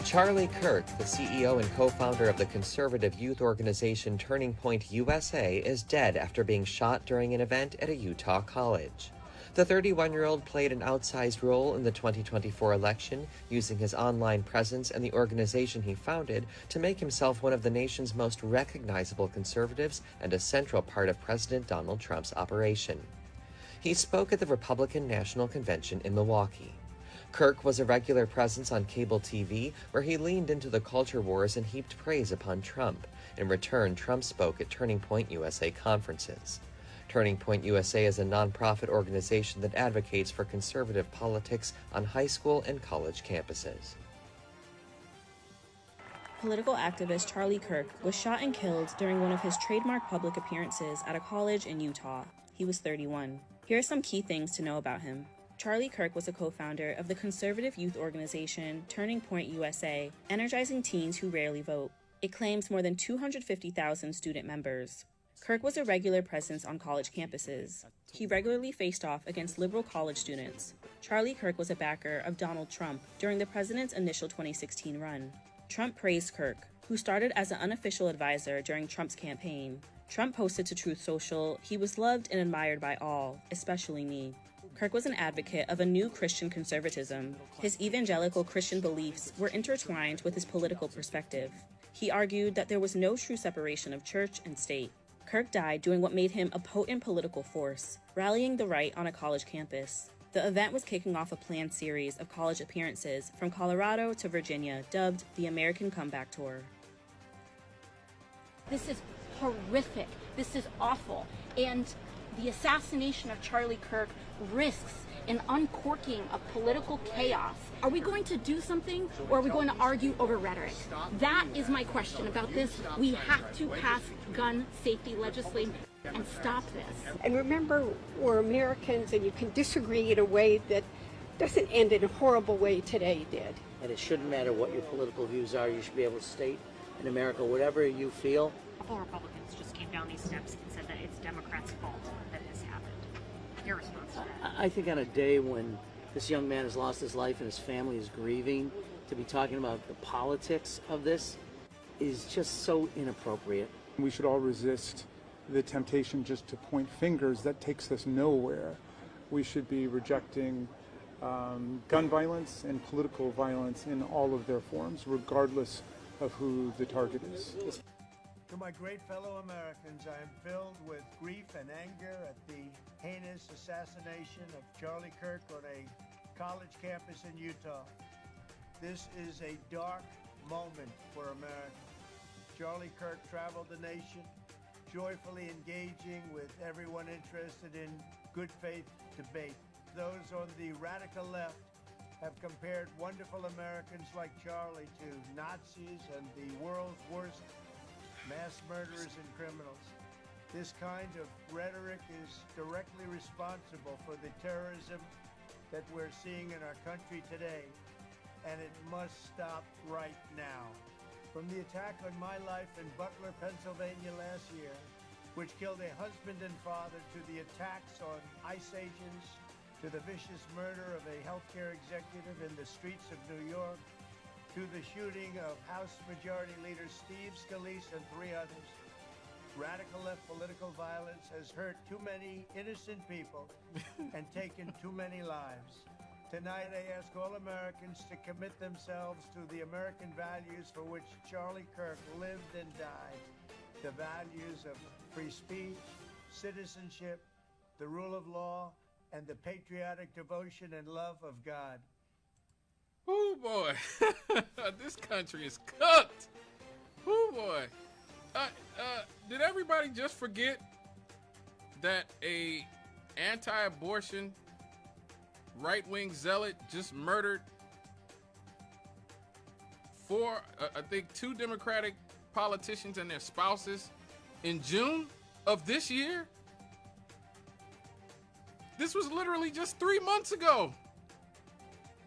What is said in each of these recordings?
Charlie Kirk, the CEO and co-founder of the conservative youth organization Turning Point USA, is dead after being shot during an event at a Utah college. The 31-year-old played an outsized role in the 2024 election, using his online presence and the organization he founded to make himself one of the nation's most recognizable conservatives and a central part of President Donald Trump's operation. He spoke at the Republican National Convention in Milwaukee. Kirk was a regular presence on cable TV, where he leaned into the culture wars and heaped praise upon Trump. In return, Trump spoke at Turning Point USA conferences. Turning Point USA is a nonprofit organization that advocates for conservative politics on high school and college campuses. Political activist Charlie Kirk was shot and killed during one of his trademark public appearances at a college in Utah. He was 31. Here are some key things to know about him. Charlie Kirk was a co-founder of the conservative youth organization Turning Point USA, energizing teens who rarely vote. It claims more than 250,000 student members. Kirk was a regular presence on college campuses. He regularly faced off against liberal college students. Charlie Kirk was a backer of Donald Trump during the president's initial 2016 run. Trump praised Kirk, who started as an unofficial advisor during Trump's campaign. Trump posted to Truth Social, "He was loved and admired by all, especially me." Kirk was an advocate of a new Christian conservatism. His evangelical Christian beliefs were intertwined with his political perspective. He argued that there was no true separation of church and state. Kirk died doing what made him a potent political force, rallying the right on a college campus. The event was kicking off a planned series of college appearances from Colorado to Virginia, dubbed the American Comeback Tour. This is horrific. This is awful. And the assassination of Charlie Kirk risks an uncorking of political chaos. Are we going to do something, or are we going to argue over rhetoric? That is my question about this. We have to pass gun safety legislation and stop this. And remember, we're Americans, and you can disagree in a way that doesn't end in a horrible way today did. And it shouldn't matter what your political views are. You should be able to state in America whatever you feel. A couple Republicans just came down these steps and said that it's Democrats' fault that this happened. Your response to that? I think on a day when this young man has lost his life and his family is grieving, to be talking about the politics of this is just so inappropriate. We should all resist the temptation just to point fingers. That takes us nowhere. We should be rejecting gun violence and political violence in all of their forms, regardless of who the target is. To my great fellow Americans, I am filled with grief and anger at the heinous assassination of Charlie Kirk on a college campus in Utah. This is a dark moment for America. Charlie Kirk traveled the nation, joyfully engaging with everyone interested in good faith debate. Those on the radical left have compared wonderful Americans like Charlie to Nazis and the world's worst mass murderers and criminals. This kind of rhetoric is directly responsible for the terrorism that we're seeing in our country today, and it must stop right now. From the attack on my life in Butler, Pennsylvania last year, which killed a husband and father, to the attacks on ICE agents, to the vicious murder of a healthcare executive in the streets of New York, to the shooting of House Majority Leader Steve Scalise and 3 others. Radical left political violence has hurt too many innocent people and taken too many lives. Tonight, I ask all Americans to commit themselves to the American values for which Charlie Kirk lived and died. The values of free speech, citizenship, the rule of law, and the patriotic devotion and love of God. Oh boy, this country is cooked. Oh boy. Did everybody just forget that a anti-abortion right-wing zealot just murdered I think 2 Democratic politicians and their spouses in June of this year? This was literally just 3 months ago.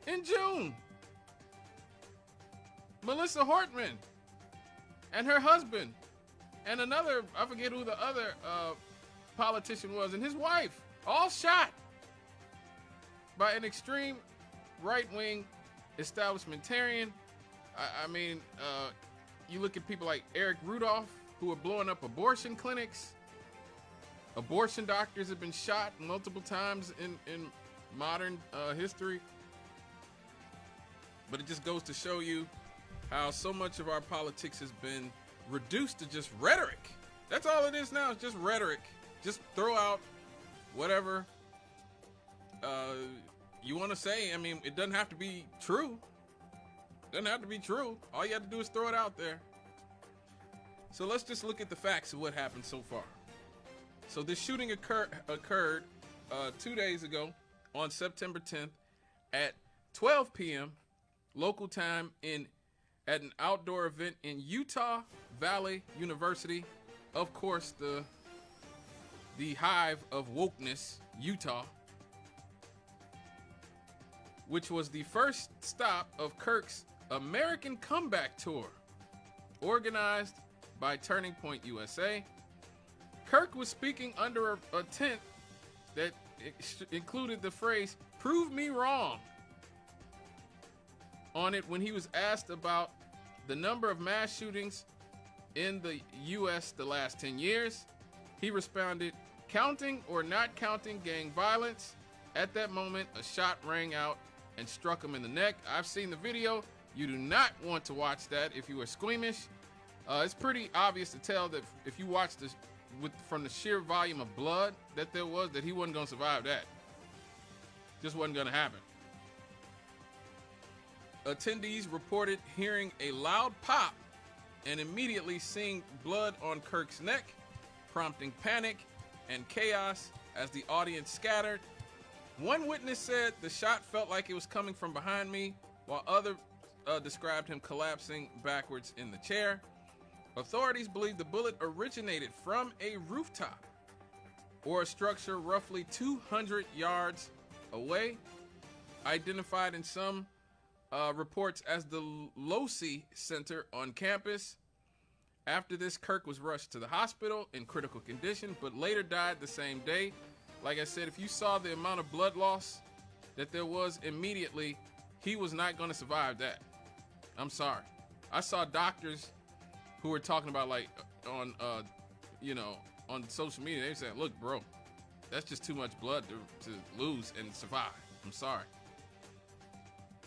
In June. Melissa Hortman and her husband and another, I forget who the other politician was, and his wife, all shot by an extreme right-wing establishmentarian. I mean, you look at people like Eric Rudolph, who are blowing up abortion clinics. Abortion doctors have been shot multiple times in modern history. But it just goes to show you how so much of our politics has been reduced to just rhetoric. That's all it is now, it's just rhetoric. Just throw out whatever you want to say. I mean, it doesn't have to be true. It doesn't have to be true. All you have to do is throw it out there. So let's just look at the facts of what happened so far. So this shooting occurred 2 days ago on September 10th at 12 p.m. local time at an outdoor event in Utah Valley University. Of course, the hive of wokeness, Utah, which was the first stop of Kirk's American Comeback Tour, organized by Turning Point USA. Kirk was speaking under a tent that included the phrase, "Prove me wrong," on it when he was asked about the number of mass shootings in the U.S. the last 10 years. He responded, "Counting or not counting gang violence." At that moment, a shot rang out and struck him in the neck. I've seen the video. You do not want to watch that if you are squeamish. It's pretty obvious to tell that if you watch this from the sheer volume of blood that there was, that he wasn't going to survive that. Just wasn't going to happen. Attendees reported hearing a loud pop and immediately seeing blood on Kirk's neck, prompting panic and chaos as the audience scattered. One witness said the shot felt like it was coming from behind me, while others described him collapsing backwards in the chair. Authorities believe the bullet originated from a rooftop or a structure roughly 200 yards away, identified in some reports as the Losi Center on campus. After this, Kirk was rushed to the hospital in critical condition, but later died the same day. Like I said, if you saw the amount of blood loss that there was immediately, he was not going to survive that. I'm sorry. I saw doctors who were talking about, like, on social media. They were saying, "Look, bro, that's just too much blood to lose and survive." I'm sorry.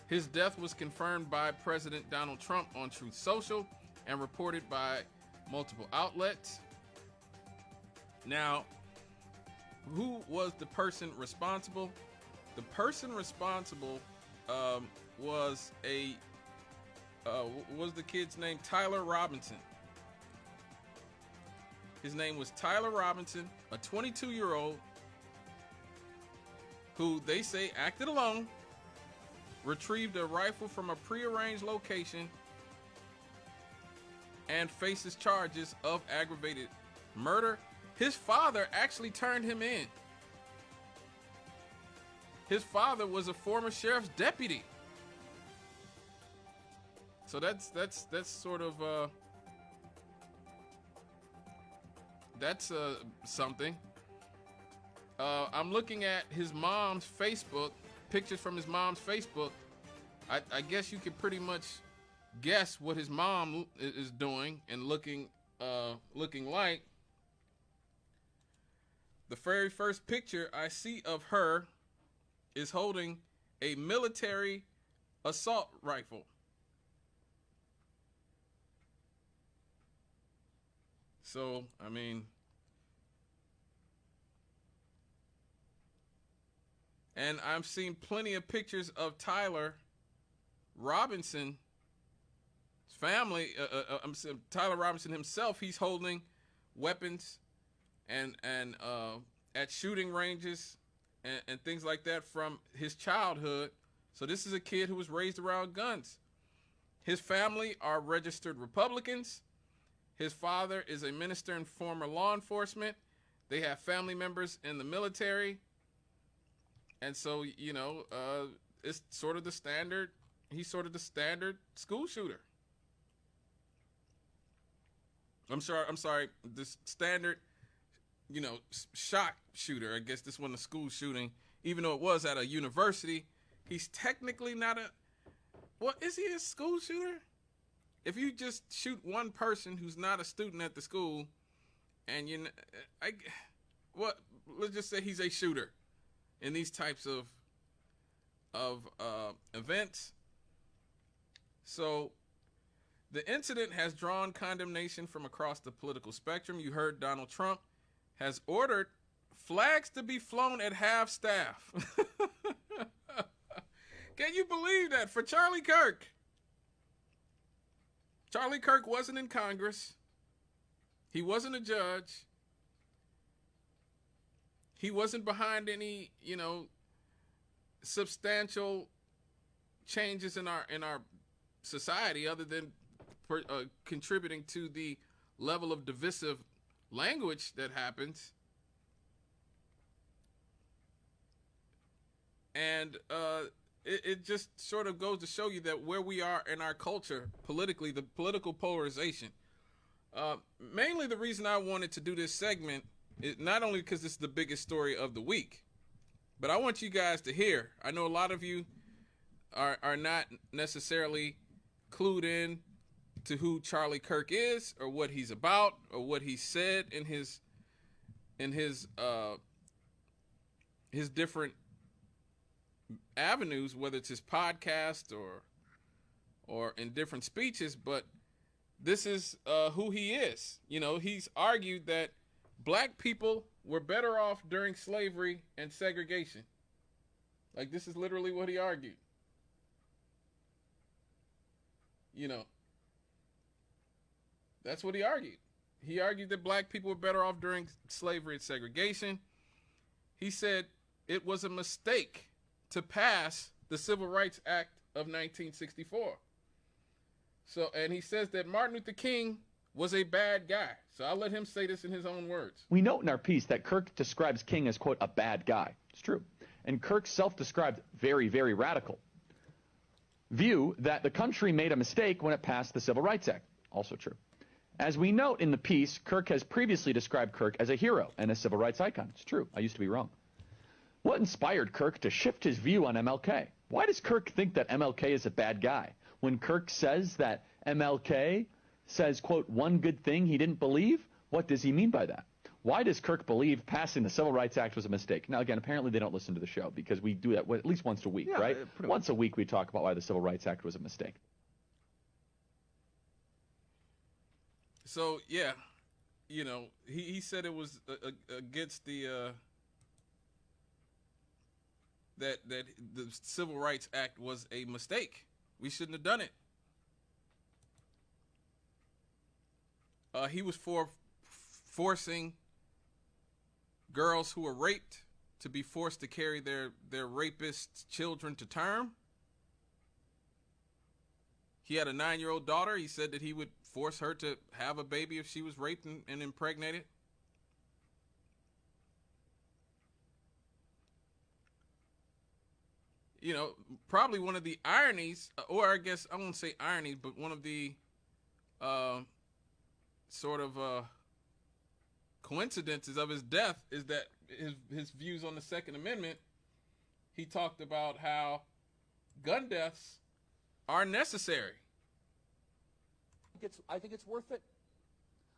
His death was confirmed by President Donald Trump on Truth Social and reported by multiple outlets. Now, who was the person responsible? The person responsible was the kid's name? Tyler Robinson. His name was Tyler Robinson, a 22-year-old who they say acted alone, retrieved a rifle from a prearranged location, and faces charges of aggravated murder. His father actually turned him in. His father was a former sheriff's deputy. So that's sort of something. I'm looking at his mom's Facebook, pictures from his mom's Facebook. I guess you could pretty much guess what his mom is doing and looking like. The very first picture I see of her is holding a military assault rifle. So, I mean, and I've seen plenty of pictures of Tyler Robinson's family. Tyler Robinson himself, he's holding weapons and at shooting ranges and things like that from his childhood. So this is a kid who was raised around guns. His family are registered Republicans. His father is a minister and former law enforcement. They have family members in the military. And so, it's sort of the standard. He's sort of the standard school shooter. I'm sorry, the standard, shot shooter. I guess this wasn't a school shooting, even though it was at a university. He's technically not is he a school shooter? if you just shoot one person who's not a student at the school, and let's just say he's a shooter in these types of events. So the incident has drawn condemnation from across the political spectrum. You heard Donald Trump has ordered flags to be flown at half staff. Can you believe that? For Charlie Kirk. Charlie Kirk wasn't in Congress. He wasn't a judge. He wasn't behind any, substantial changes in our society, other than contributing to the level of divisive language that happens. And it just sort of goes to show you that where we are in our culture politically, the political polarization. Mainly the reason I wanted to do this segment is not only because it's the biggest story of the week, but I want you guys to hear. I know a lot of you are not necessarily clued in to who Charlie Kirk is, or what he's about, or what he said in his different avenues, whether it's his podcast or in different speeches. But this is who he is. He's argued that black people were better off during slavery and segregation. Like, this is literally what he argued. That's what he argued. He argued that black people were better off during slavery and segregation. He said it was a mistake to pass the Civil Rights Act of 1964. And he says that Martin Luther King was a bad guy. So I'll let him say this in his own words. We note in our piece that Kirk describes King as, quote, a bad guy. It's true. And Kirk self-described very, very radical view that the country made a mistake when it passed the Civil Rights Act. Also true. As we note in the piece, Kirk has previously described Kirk as a hero and a civil rights icon. It's true. I used to be wrong. What inspired Kirk to shift his view on MLK? Why does Kirk think that MLK is a bad guy? When Kirk says that MLK says, quote, one good thing he didn't believe, what does he mean by that? Why does Kirk believe passing the Civil Rights Act was a mistake? Now, again, apparently they don't listen to the show, because we do that at least once a week, right? Once a week we talk about why the Civil Rights Act was a mistake. So, yeah, he said it was against the that the Civil Rights Act was a mistake. We shouldn't have done it. He was for forcing girls who were raped to be forced to carry their rapist children to term. He had a 9-year-old daughter. He said that he would force her to have a baby if she was raped and impregnated. Probably one of the ironies, or I guess I won't say ironies, but one of the sort of coincidences of his death is that his views on the Second Amendment. He talked about how gun deaths are necessary. I think it's worth it.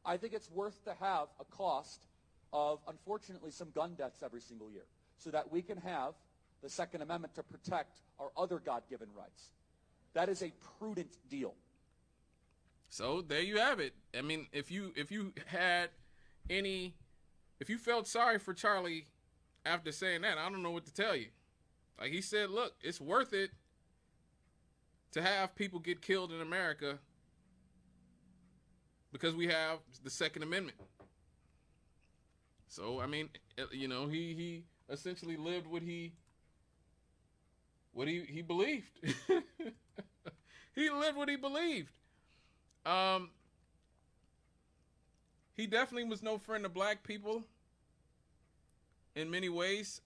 I think it's worth to have a cost of, unfortunately, some gun deaths every single year, so that we can have the Second Amendment to protect our other God-given rights. That is a prudent deal. So there you have it. I mean, if you felt sorry for Charlie after saying that, I don't know what to tell you. Like he said, look, it's worth it to have people get killed in America because we have the Second Amendment. So, I mean, he essentially lived what he believed. He lived what he believed. He definitely was no friend of black people in many ways.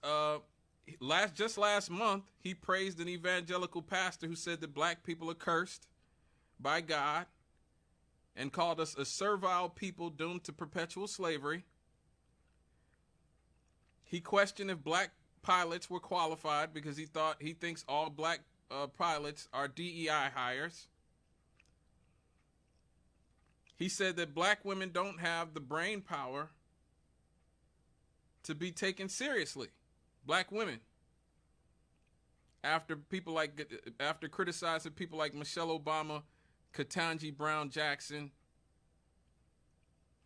Just last month, he praised an evangelical pastor who said that black people are cursed by God and called us a servile people doomed to perpetual slavery. He questioned if black pilots were qualified because he thinks all black pilots are DEI hires. He said that black women don't have the brain power to be taken seriously. Black women. After criticizing people like Michelle Obama, Ketanji Brown Jackson,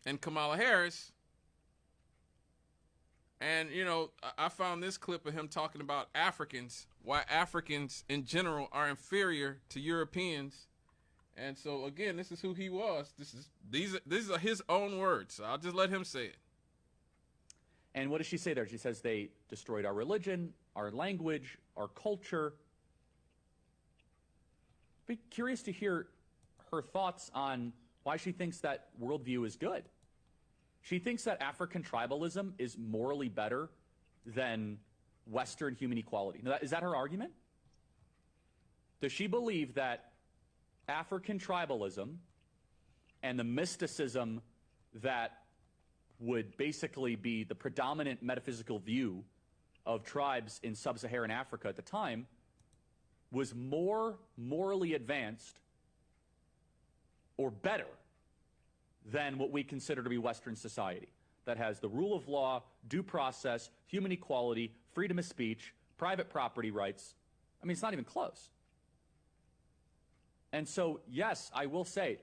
and Kamala Harris. And, you know, I found this clip of him talking about Africans, why Africans in general are inferior to Europeans. And so, again, this is who he was. These are his own words. So I'll just let him say it. And what does she say there? She says they destroyed our religion, our language, our culture. Be curious to hear her thoughts on why she thinks that worldview is good. She thinks that African tribalism is morally better than Western human equality. Now, is that her argument? Does she believe that African tribalism and the mysticism that would basically be the predominant metaphysical view of tribes in sub-Saharan Africa at the time was more morally advanced or better than what we consider to be Western society, that has the rule of law, due process, human equality, freedom of speech, private property rights? I mean, it's not even close. And so, yes, I will say,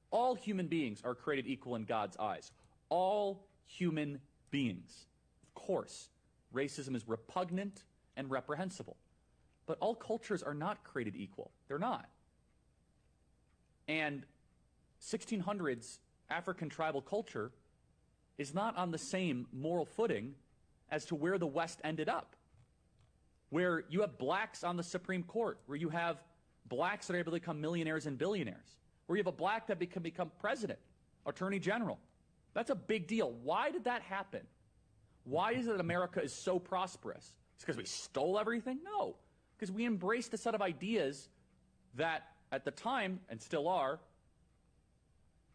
all human beings are created equal in God's eyes. All human beings. Of course, racism is repugnant and reprehensible. But all cultures are not created equal. They're not. And 1600s African tribal culture is not on the same moral footing as to where the West ended up, where you have blacks on the Supreme Court, where you have blacks that are able to become millionaires and billionaires, where you have a black that can become president, attorney general. That's a big deal. Why did that happen? Why is it that America is so prosperous? It's because we stole everything? No, because we embraced a set of ideas that at the time, and still are,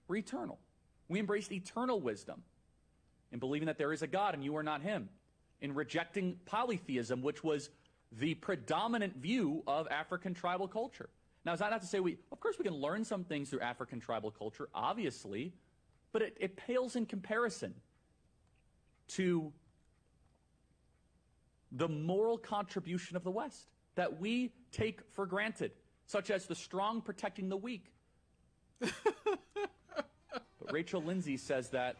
were eternal. We embraced eternal wisdom in believing that there is a God and you are not him, in rejecting polytheism, which was the predominant view of African tribal culture. Now, is that not to say of course we can learn some things through African tribal culture, obviously, but it pales in comparison to the moral contribution of the West that we take for granted, such as the strong protecting the weak. But Rachel Lindsay says that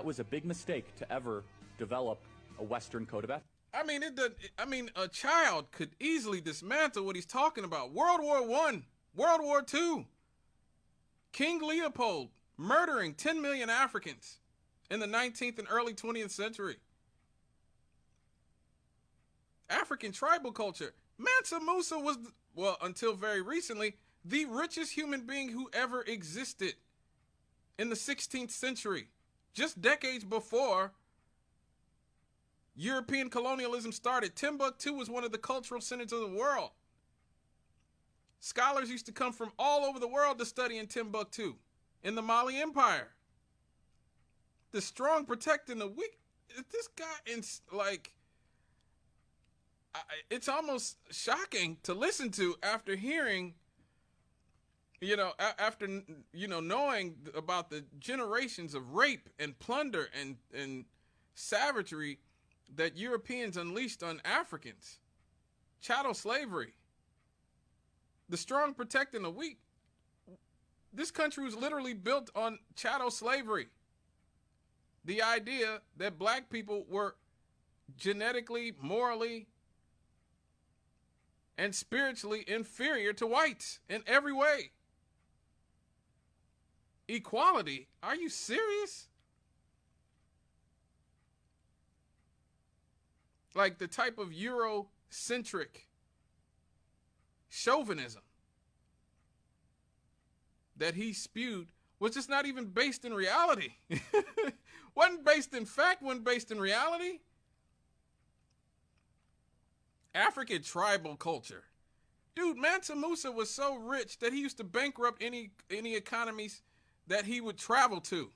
was a big mistake to ever develop a Western code of ethics. I mean, a child could easily dismantle what he's talking about. World War I, World War II, King Leopold murdering 10 million Africans in the 19th and early 20th century. African tribal culture. Mansa Musa was, well, until very recently, the richest human being who ever existed in the 16th century, just decades before European colonialism started. Timbuktu was one of the cultural centers of the world. Scholars used to come from all over the world to study in Timbuktu, in the Mali Empire. The strong protecting the weak. This guy, it's almost shocking to listen to after hearing, knowing about the generations of rape and plunder and savagery that Europeans unleashed on Africans. Chattel slavery. The strong protecting the weak. This country was literally built on chattel slavery. The idea that black people were genetically, morally, and spiritually inferior to whites in every way. Equality? Are you serious? Like the type of Eurocentric chauvinism that he spewed was just not even based in reality. Wasn't based in fact, wasn't based in reality. African tribal culture. Dude, Mansa Musa was so rich that he used to bankrupt any economies that he would travel to.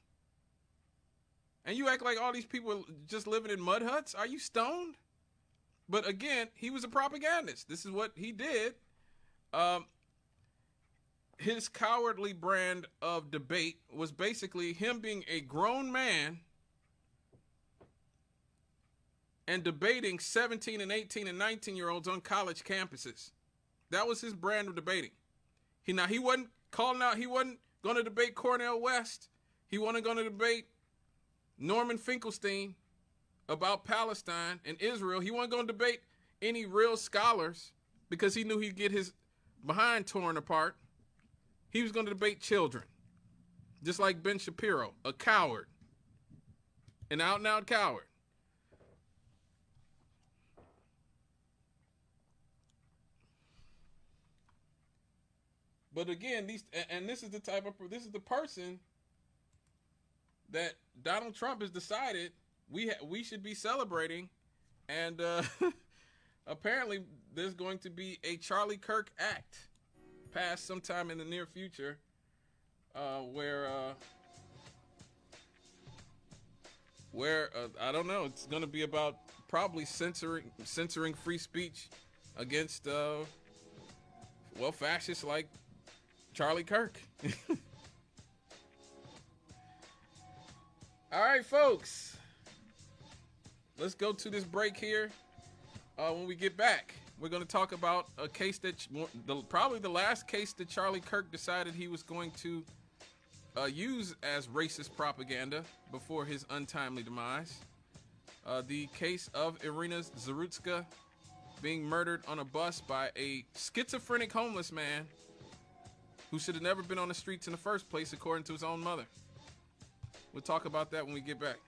And you act like all these people are just living in mud huts? Are you stoned? But again, he was a propagandist. This is what he did. his cowardly brand of debate was basically him being a grown man and debating 17 and 18 and 19-year-olds on college campuses. That was his brand of debating. He wasn't calling out, he wasn't going to debate Cornel West. He wasn't going to debate Norman Finkelstein about Palestine and Israel. He wasn't going to debate any real scholars because he knew he'd get his behind torn apart. He was going to debate children, just like Ben Shapiro, a coward, an out-and-out coward. But again, this is the person that Donald Trump has decided we should be celebrating, and apparently there's going to be a Charlie Kirk Act passed sometime in the near future, where I don't know, it's going to be about probably censoring free speech against fascists like Charlie Kirk. All right, folks, let's go to this break here. When we get back, we're going to talk about a case that probably the last case that Charlie Kirk decided he was going to use as racist propaganda before his untimely demise. The case of Irina Zarutska being murdered on a bus by a schizophrenic homeless man who should have never been on the streets in the first place, according to his own mother. We'll talk about that when we get back.